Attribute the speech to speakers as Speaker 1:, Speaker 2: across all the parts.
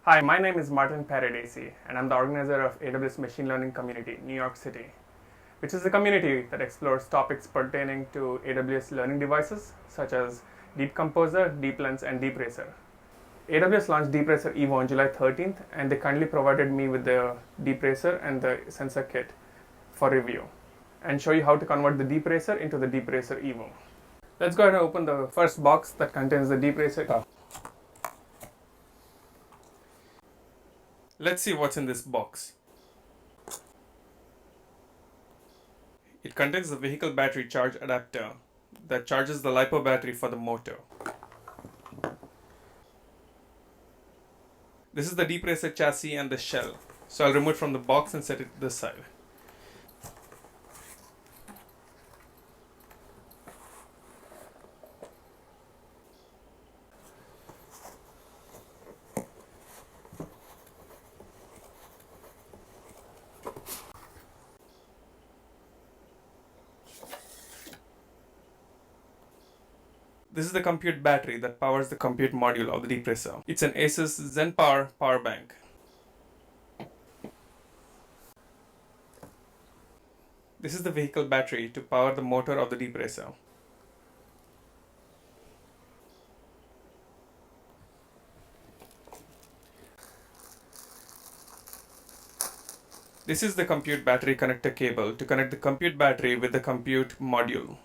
Speaker 1: Hi, my name is Martin Paradisi, and I'm the organizer of AWS Machine Learning Community, New York City, which is a community that explores topics pertaining to AWS learning devices such as Deep Composer, Deep Lens, and DeepRacer. AWS launched DeepRacer Evo on July 13th, and they kindly provided me with the DeepRacer and the sensor kit for review, and show you how to convert the DeepRacer into the DeepRacer Evo. Let's go ahead and open the first box that contains the DeepRacer. Let's see what's in this box. It contains the vehicle battery charge adapter that charges the LiPo battery for the motor. This is the DeepRacer chassis and the shell. So I'll remove it from the box and set it to this side. This is the compute battery that powers the compute module of the DeepRacer. It's an Asus ZenPower power bank. This is the vehicle battery to power the motor of the DeepRacer. This is the compute battery connector cable to connect the compute battery with the compute module.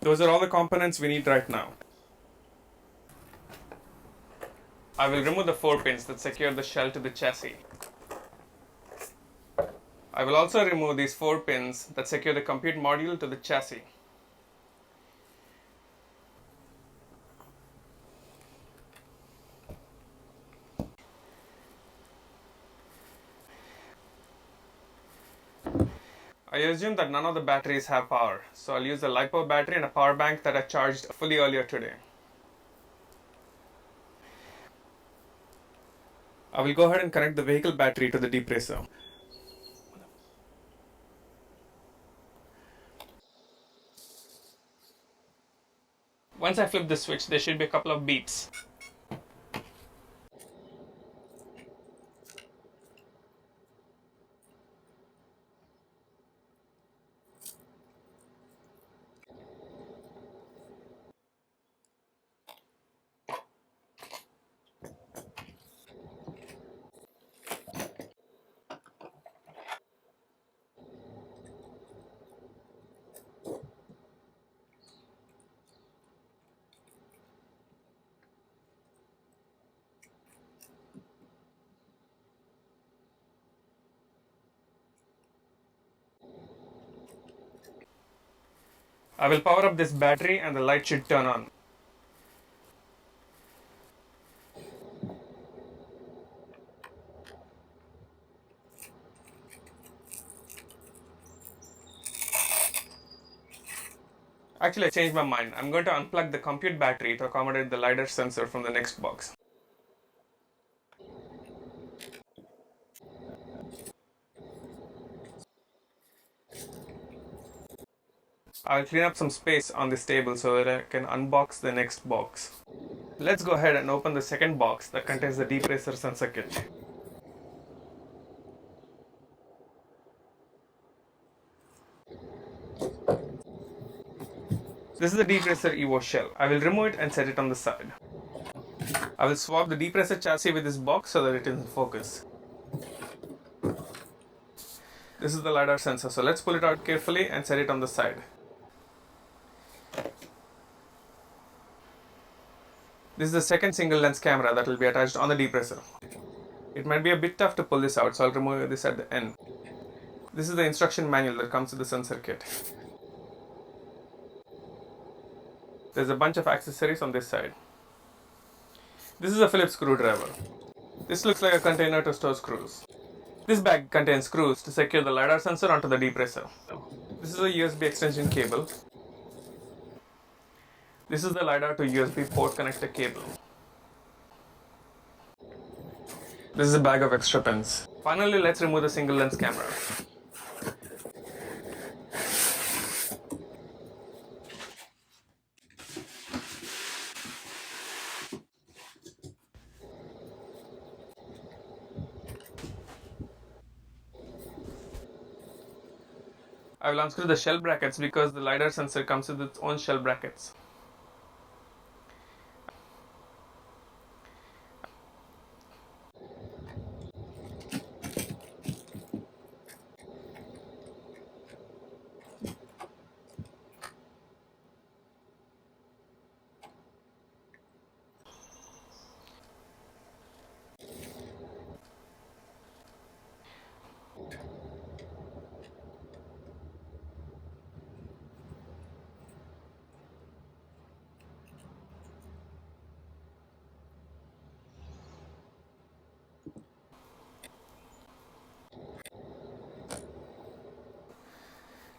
Speaker 1: Those are all the components we need right now. I will remove the 4 pins that secure the shell to the chassis. I will also remove these 4 pins that secure the compute module to the chassis. I assume that none of the batteries have power, so I'll use a LiPo battery and a power bank that I charged fully earlier today. I will go ahead and connect the vehicle battery to the DeepRacer. Once I flip the switch, there should be a couple of beeps. I will power up this battery and the light should turn on. Actually, I changed my mind. I'm going to unplug the compute battery to accommodate the LiDAR sensor from the next box. I'll clean up some space on this table so that I can unbox the next box. Let's go ahead and open the second box that contains the DeepRacer sensor kit. This is the DeepRacer Evo shell. I will remove it and set it on the side. I will swap the DeepRacer chassis with this box so that it is in focus. This is the LiDAR sensor, so let's pull it out carefully and set it on the side. This is the second single lens camera that will be attached on the DeepRacer. It might be a bit tough to pull this out, so I'll remove this at the end. This is the instruction manual that comes with the sensor kit. There's a bunch of accessories on this side. This is a Phillips screwdriver. This looks like a container to store screws. This bag contains screws to secure the LiDAR sensor onto the DeepRacer. This is a USB extension cable. This is the LiDAR to USB port connector cable. This is a bag of extra pins. Finally, let's remove the single lens camera. I will unscrew the shell brackets because the LiDAR sensor comes with its own shell brackets.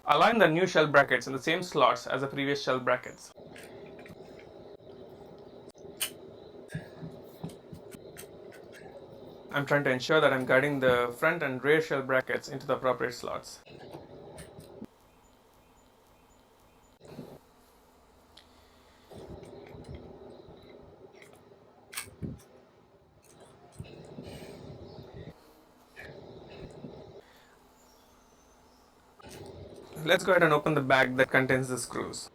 Speaker 1: Align the new shell brackets in the same slots as the previous shell brackets. I'm trying to ensure that I'm guiding the front and rear shell brackets into the appropriate slots. Let's go ahead and open the bag that contains the screws.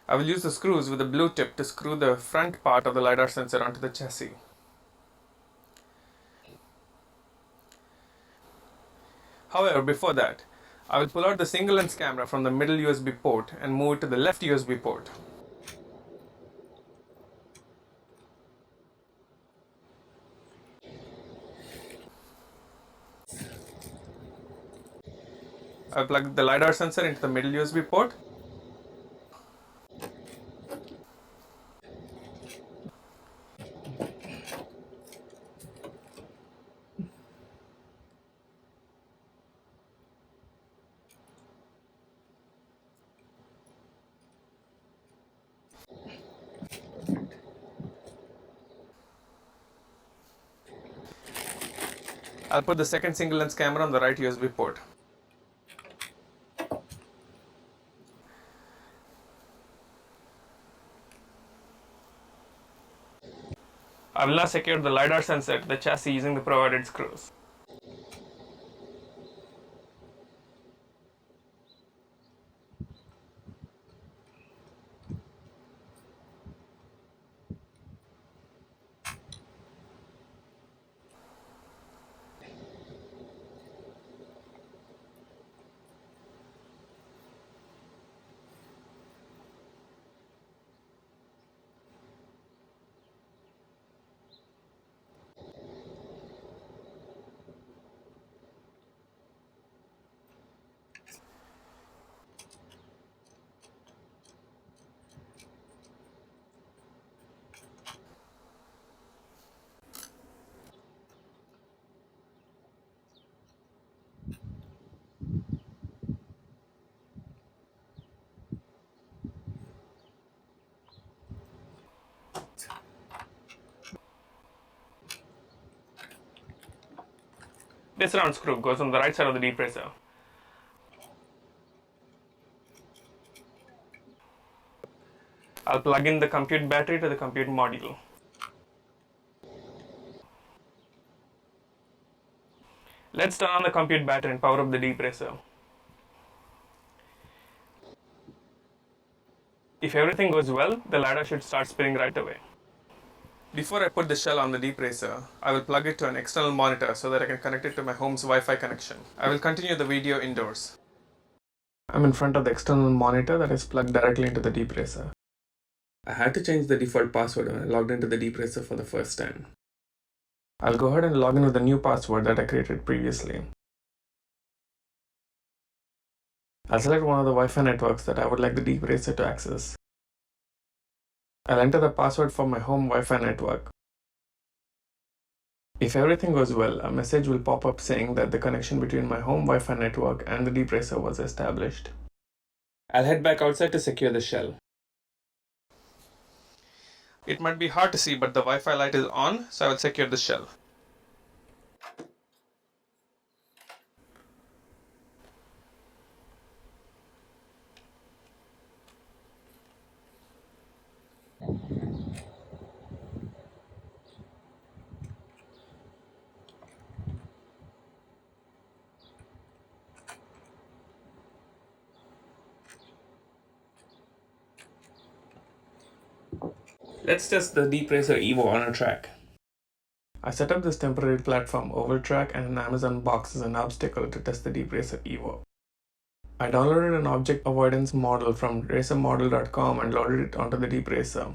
Speaker 1: I will use the screws with a blue tip to screw the front part of the LiDAR sensor onto the chassis. However, before that, I will pull out the single lens camera from the middle USB port and move it to the left USB port. I will plug the LiDAR sensor into the middle USB port. I'll put the second single lens camera on the right USB port. I will now secure the LiDAR sensor to the chassis using the provided screws. This round screw goes on the right side of the DeepRacer. I'll plug in the compute battery to the compute module. Let's turn on the compute battery and power up the DeepRacer. If everything goes well, the LiDAR should start spinning right away. Before I put the shell on the DeepRacer, I will plug it to an external monitor so that I can connect it to my home's Wi-Fi connection. I will continue the video indoors. I'm in front of the external monitor that is plugged directly into the DeepRacer. I had to change the default password when I logged into the DeepRacer for the first time. I'll go ahead and log in with the new password that I created previously. I'll select one of the Wi-Fi networks that I would like the DeepRacer to access. I'll enter the password for my home Wi-Fi network. If everything goes well, a message will pop up saying that the connection between my home Wi-Fi network and the DeepRacer was established. I'll head back outside to secure the shell. It might be hard to see, but the Wi-Fi light is on, so I will secure the shell. Let's test the DeepRacer Evo on a track. I set up this temporary platform oval track and an Amazon box as an obstacle to test the DeepRacer Evo. I downloaded an object avoidance model from racermodel.com and loaded it onto the DeepRacer.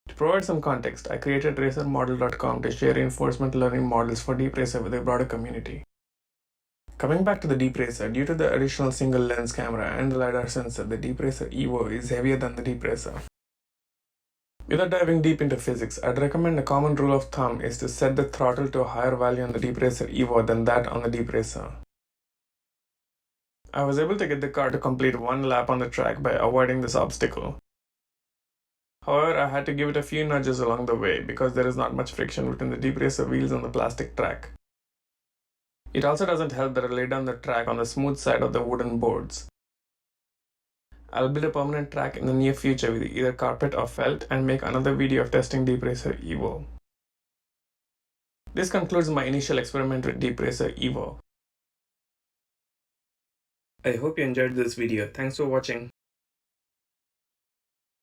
Speaker 1: To provide some context, I created racermodel.com to share reinforcement learning models for DeepRacer with a broader community. Coming back to the DeepRacer, due to the additional single lens camera and the LiDAR sensor, the DeepRacer Evo is heavier than the DeepRacer. Without diving deep into physics, I'd recommend a common rule of thumb is to set the throttle to a higher value on the DeepRacer Evo than that on the DeepRacer. I was able to get the car to complete one lap on the track by avoiding this obstacle. However, I had to give it a few nudges along the way because there is not much friction between the DeepRacer wheels and the plastic track. It also doesn't help that I laid down the track on the smooth side of the wooden boards. I'll build a permanent track in the near future with either carpet or felt and make another video of testing DeepRacer Evo. This concludes my initial experiment with DeepRacer Evo. I hope you enjoyed this video. Thanks for watching.